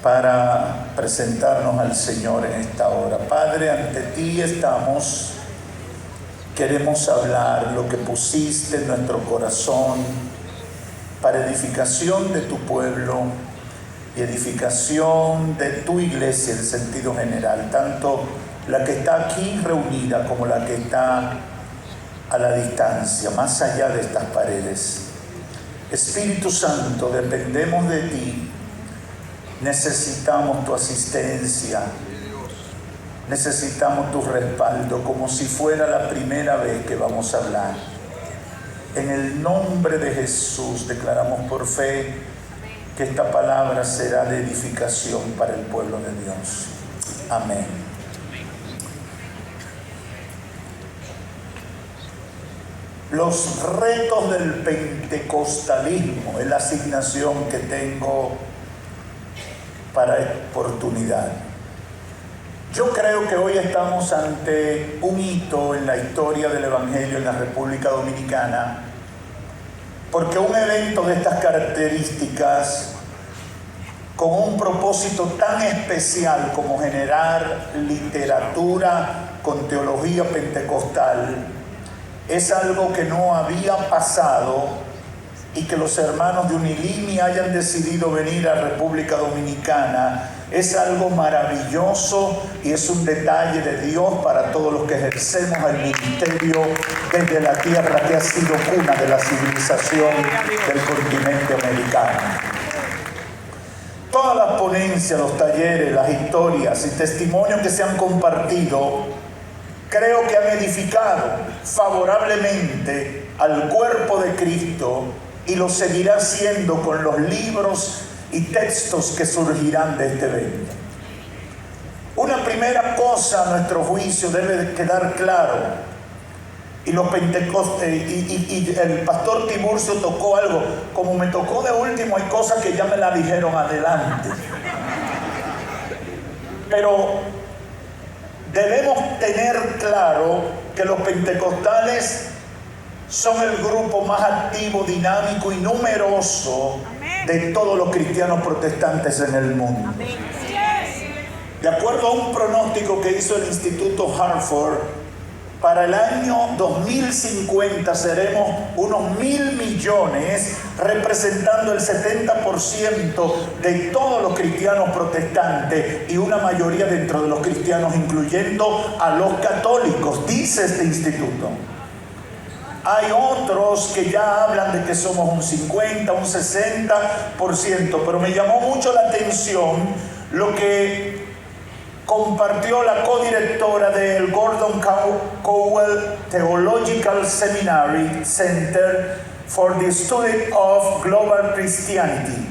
para presentarnos al Señor en esta hora. Padre, ante ti estamos. Queremos hablar lo que pusiste en nuestro corazón para edificación de tu pueblo y edificación de tu iglesia en sentido general, tanto la que está aquí reunida como la que está a la distancia, más allá de estas paredes. Espíritu Santo, dependemos de ti, necesitamos tu asistencia, necesitamos tu respaldo, como si fuera la primera vez que vamos a hablar. En el nombre de Jesús declaramos por fe que esta palabra será de edificación para el pueblo de Dios. Amén. Los retos del pentecostalismo es la asignación que tengo para esta oportunidad. Yo creo que hoy estamos ante un hito en la historia del Evangelio en la República Dominicana, porque un evento de estas características, con un propósito tan especial como generar literatura con teología pentecostal, es algo que no había pasado, y que los hermanos de Unilini hayan decidido venir a República Dominicana es algo maravilloso y es un detalle de Dios para todos los que ejercemos el ministerio desde la tierra que ha sido cuna de la civilización del continente americano. Todas las ponencias, los talleres, las historias y testimonios que se han compartido, creo que han edificado favorablemente al cuerpo de Cristo, y lo seguirá haciendo con los libros y textos que surgirán de este evento. Una primera cosa a nuestro juicio debe quedar claro, y los pentecostes y el pastor Tiburcio tocó algo. Como me tocó de último, hay cosas que ya me la dijeron adelante, pero debemos tener claro que los pentecostales son el grupo más activo, dinámico y numeroso de todos los cristianos protestantes en el mundo. De acuerdo a un pronóstico que hizo el Instituto Hartford, para el año 2050 seremos unos 1.000 millones, representando el 70% de todos los cristianos protestantes y una mayoría dentro de los cristianos, incluyendo a los católicos, dice este instituto. Hay otros que ya hablan de que somos un 50, un 60%, pero me llamó mucho la atención lo que compartió la codirectora del Gordon Cowell Theological Seminary Center for the Study of Global Christianity,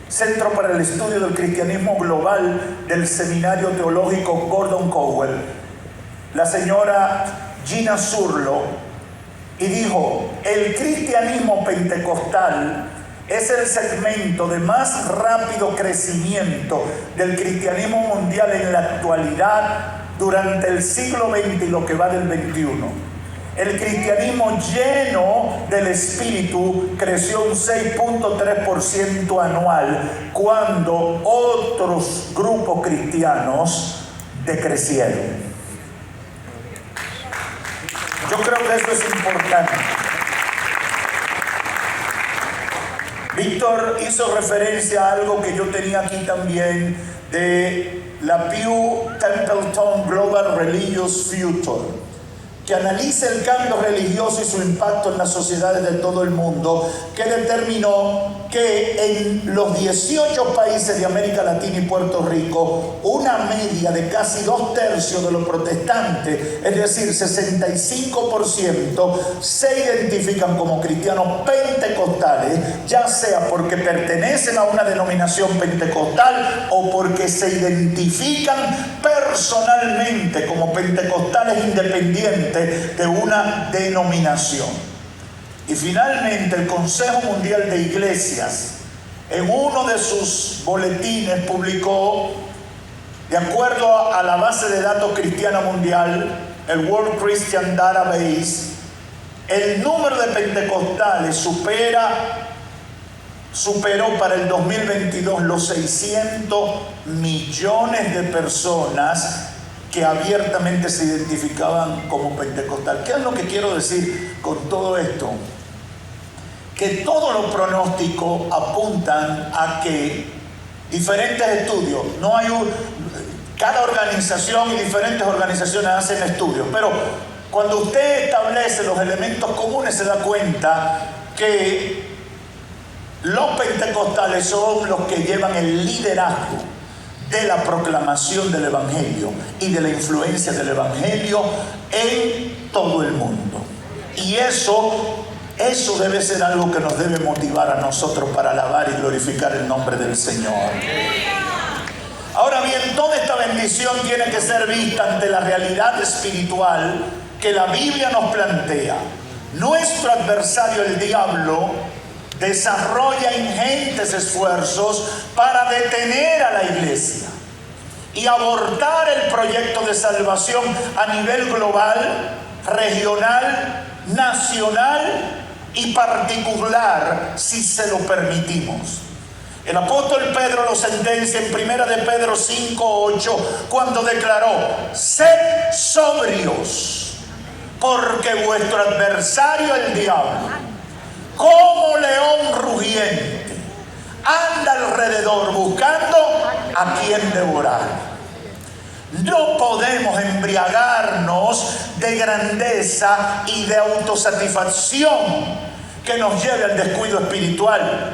Centro para el Estudio del Cristianismo Global del Seminario Teológico Gordon Cowell, la señora Gina Zurlo, y dijo: el cristianismo pentecostal es el segmento de más rápido crecimiento del cristianismo mundial en la actualidad durante el siglo XX y lo que va del XXI. El cristianismo lleno del Espíritu creció un 6.3% anual, cuando otros grupos cristianos decrecieron. Yo creo que eso es importante. Víctor hizo referencia a algo que yo tenía aquí también, de la Pew Templeton Global Religious Future, que analiza el cambio religioso y su impacto en las sociedades de todo el mundo, que determinó que en los 18 países de América Latina y Puerto Rico, una media de casi 2/3 de los protestantes, es decir, 65%, se identifican como cristianos pentecostales, ya sea porque pertenecen a una denominación pentecostal o porque se identifican personalmente como pentecostales independientes de una denominación. Y finalmente el Consejo Mundial de Iglesias, en uno de sus boletines, publicó, de acuerdo a la base de datos cristiana mundial, el World Christian Database, el número de pentecostales supera superó para el 2022 los 600 millones de personas que abiertamente se identificaban como pentecostal. ¿Qué es lo que quiero decir con todo esto? Que todos los pronósticos apuntan a que diferentes estudios, cada organización y diferentes organizaciones hacen estudios, pero cuando usted establece los elementos comunes se da cuenta que los pentecostales son los que llevan el liderazgo de la proclamación del Evangelio y de la influencia del Evangelio en todo el mundo. Y eso debe ser algo que nos debe motivar a nosotros para alabar y glorificar el nombre del Señor. Ahora bien, toda esta bendición tiene que ser vista ante la realidad espiritual que la Biblia nos plantea. Nuestro adversario, el diablo, desarrolla ingentes esfuerzos para detener a la iglesia y abortar el proyecto de salvación a nivel global, regional, nacional y particular, si se lo permitimos. El apóstol Pedro lo sentencia en 1 de Pedro 5:8 cuando declaró: sed sobrios, porque vuestro adversario el diablo, como león rugiente, anda alrededor buscando a quien devorar. No podemos embriagarnos de grandeza y de autosatisfacción que nos lleve al descuido espiritual,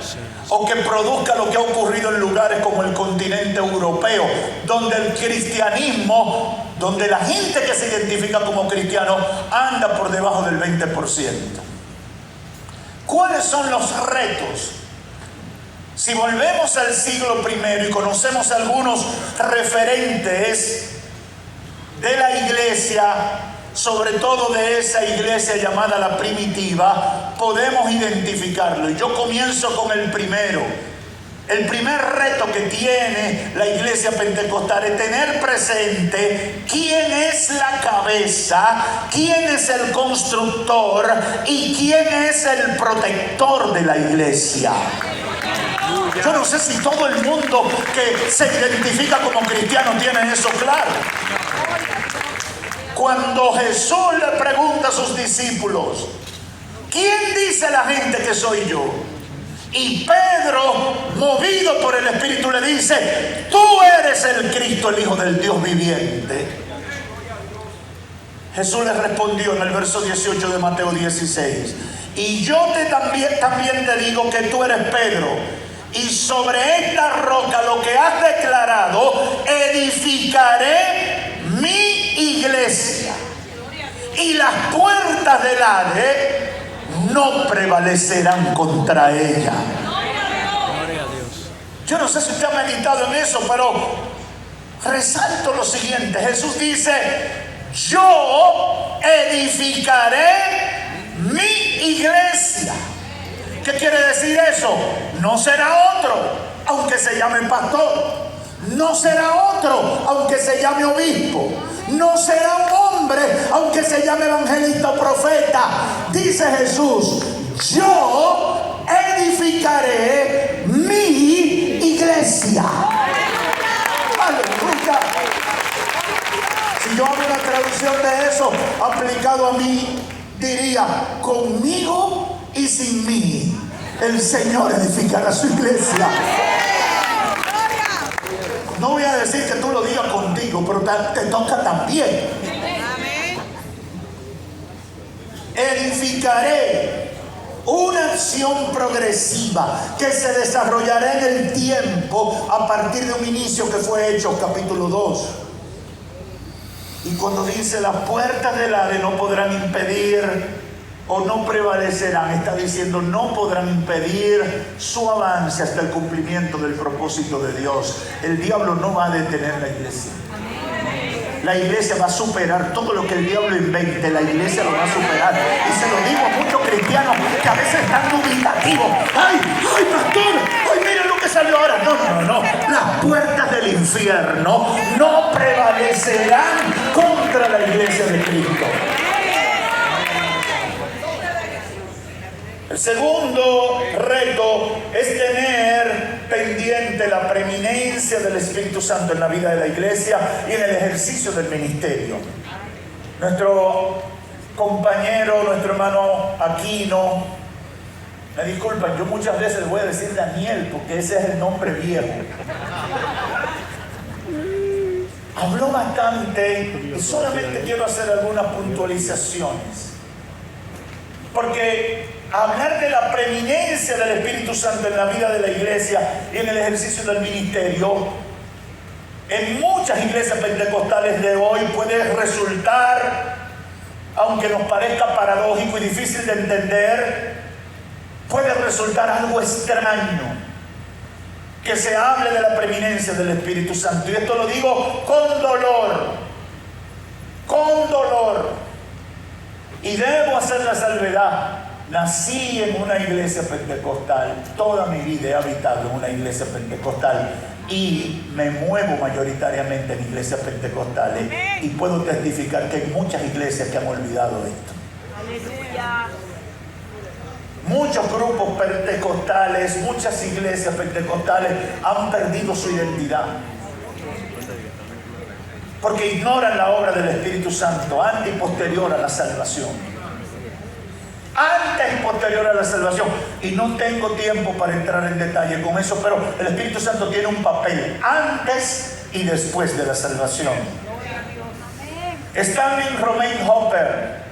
o que produzca lo que ha ocurrido en lugares como el continente europeo, donde el cristianismo, donde la gente que se identifica como cristiano anda por debajo del 20%. ¿Cuáles son los retos? Si volvemos al siglo I y conocemos algunos referentes de la iglesia, sobre todo de esa iglesia llamada la primitiva, podemos identificarlo. Y yo comienzo con el primero. El primer reto que tiene la iglesia pentecostal es tener presente quién es la cabeza, quién es el constructor y quién es el protector de la iglesia. Yo no sé si todo el mundo que se identifica como cristiano tiene eso claro. Cuando Jesús le pregunta a sus discípulos: ¿quién dice la gente que soy yo? Y Pedro, movido por el Espíritu, le dice: tú eres el Cristo, el Hijo del Dios viviente. Jesús le respondió en el verso 18 de Mateo 16: y yo también te digo que tú eres Pedro, y sobre esta roca, lo que has declarado, edificaré mi iglesia, y las puertas del Hades no prevalecerán contra ella. Yo no sé si usted ha meditado en eso, pero resalto lo siguiente. Jesús dice: yo edificaré mi iglesia. ¿Qué quiere decir eso? No será otro, aunque se llame pastor. No será otro, aunque se llame obispo. No será un hombre, aunque se llame evangelista o profeta. Dice Jesús: yo edificaré mi iglesia. Aleluya. Si yo hago una traducción de eso aplicado a mí, diría: conmigo y sin mí, el Señor edificará su iglesia. No voy a decir que tú lo digas contigo, pero te toca también. Edificaré una acción progresiva que se desarrollará en el tiempo a partir de un inicio que fue Hechos capítulo 2. Y cuando dice: las puertas del Hades no podrán impedir o no prevalecerán, está diciendo no podrán impedir su avance hasta el cumplimiento del propósito de Dios. El diablo no va a detener la iglesia. La iglesia va a superar todo lo que el diablo invente. La iglesia lo va a superar. Y se lo digo a muchos cristianos que a veces están dubitativos: ¡ay, pastor! ¡Ay, miren lo que salió ahora! No. Las puertas del infierno no prevalecerán contra la iglesia de Cristo. El El segundo reto es tener pendiente la preeminencia del Espíritu Santo en la vida de la iglesia y en el ejercicio del ministerio. Nuestro compañero, nuestro hermano Aquino, me disculpan, yo muchas veces les voy a decir Daniel porque ese es el nombre viejo. Habló bastante y solamente quiero hacer algunas puntualizaciones. Porque hablar de la preeminencia del Espíritu Santo en la vida de la iglesia y en el ejercicio del ministerio, en muchas iglesias pentecostales de hoy puede resultar, aunque nos parezca paradójico y difícil de entender, puede resultar algo extraño que se hable de la preeminencia del Espíritu Santo. Y esto lo digo con dolor, con dolor. Y debo hacer la salvedad. Nací en una iglesia pentecostal, toda mi vida he habitado en una iglesia pentecostal y me muevo mayoritariamente en iglesias pentecostales. Y puedo testificar que hay muchas iglesias que han olvidado esto. Aleluya. Muchos grupos pentecostales, muchas iglesias pentecostales han perdido su identidad porque ignoran la obra del Espíritu Santo antes y posterior a la salvación. Antes y posterior a la salvación. Y no tengo tiempo para entrar en detalle con eso, pero el Espíritu Santo tiene un papel antes y después de la salvación. Stanley Romain Hopper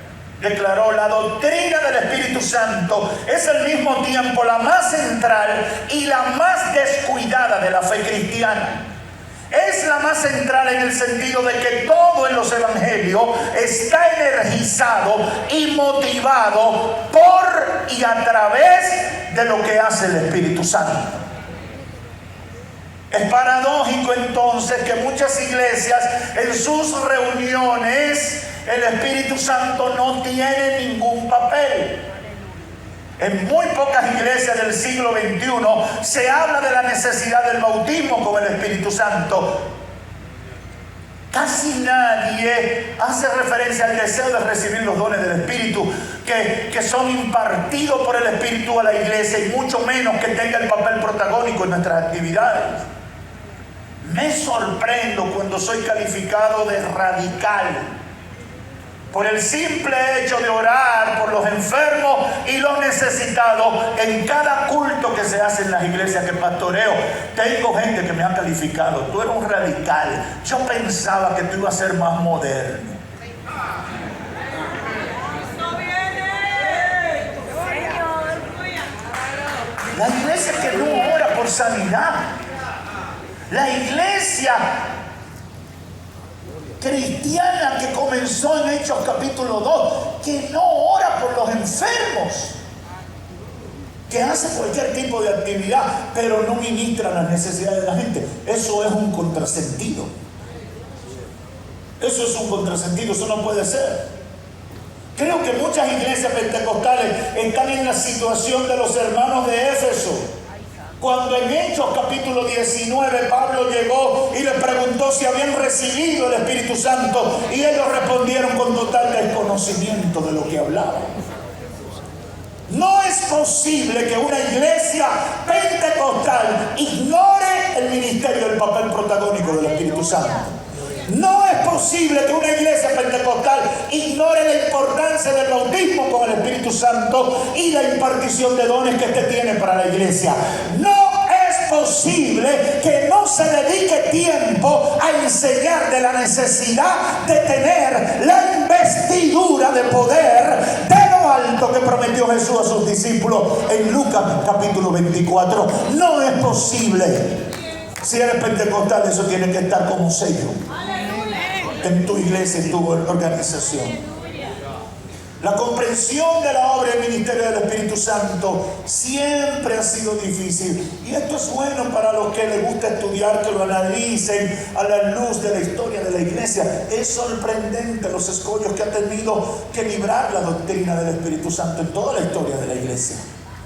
declaró: la doctrina del Espíritu Santo es al mismo tiempo la más central y la más descuidada de la fe cristiana. Es la más central en el sentido de que todo en los evangelios está energizado y motivado por y a través de lo que hace el Espíritu Santo. Es paradójico entonces que muchas iglesias en sus reuniones el Espíritu Santo no tiene ningún papel. En muy pocas iglesias del siglo XXI se habla de la necesidad del bautismo con el Espíritu Santo. Casi nadie hace referencia al deseo de recibir los dones del Espíritu que son impartidos por el Espíritu a la iglesia, y mucho menos que tenga el papel protagónico en nuestras actividades. Me sorprendo cuando soy calificado de radical por el simple hecho de orar por los enfermos y los necesitados en cada culto que se hace en las iglesias que pastoreo. Tengo gente que me ha calificado: tú eres un radical, yo pensaba que tú ibas a ser más moderno. La iglesia que no ora por sanidad, la iglesia cristiana que comenzó en Hechos capítulo 2, que no ora por los enfermos, que hace cualquier tipo de actividad, pero no ministra las necesidades de la gente. Eso es un contrasentido. Eso es un contrasentido, eso no puede ser. Creo que muchas iglesias pentecostales están en la situación de los hermanos de Éfeso, cuando en Hechos capítulo 19 Pablo llegó y le preguntó si habían recibido el Espíritu Santo, y ellos respondieron con total desconocimiento de lo que hablaban. No es posible que una iglesia pentecostal ignore el ministerio del papel protagónico del Espíritu Santo. No es posible que una iglesia pentecostal ignore la importancia del bautismo con el Espíritu Santo y la impartición de dones que éste tiene para la iglesia. No es posible que no se dedique tiempo a enseñar de la necesidad de tener la investidura de poder de lo alto que prometió Jesús a sus discípulos en Lucas capítulo 24. No es posible. Si eres pentecostal, eso tiene que estar como sello en tu iglesia, en tu organización. La comprensión de la obra y el ministerio del Espíritu Santo siempre ha sido difícil. Y esto es bueno para los que les gusta estudiar, que lo analicen a la luz de la historia de la iglesia. Es sorprendente los escollos que ha tenido que librar la doctrina del Espíritu Santo en toda la historia de la iglesia.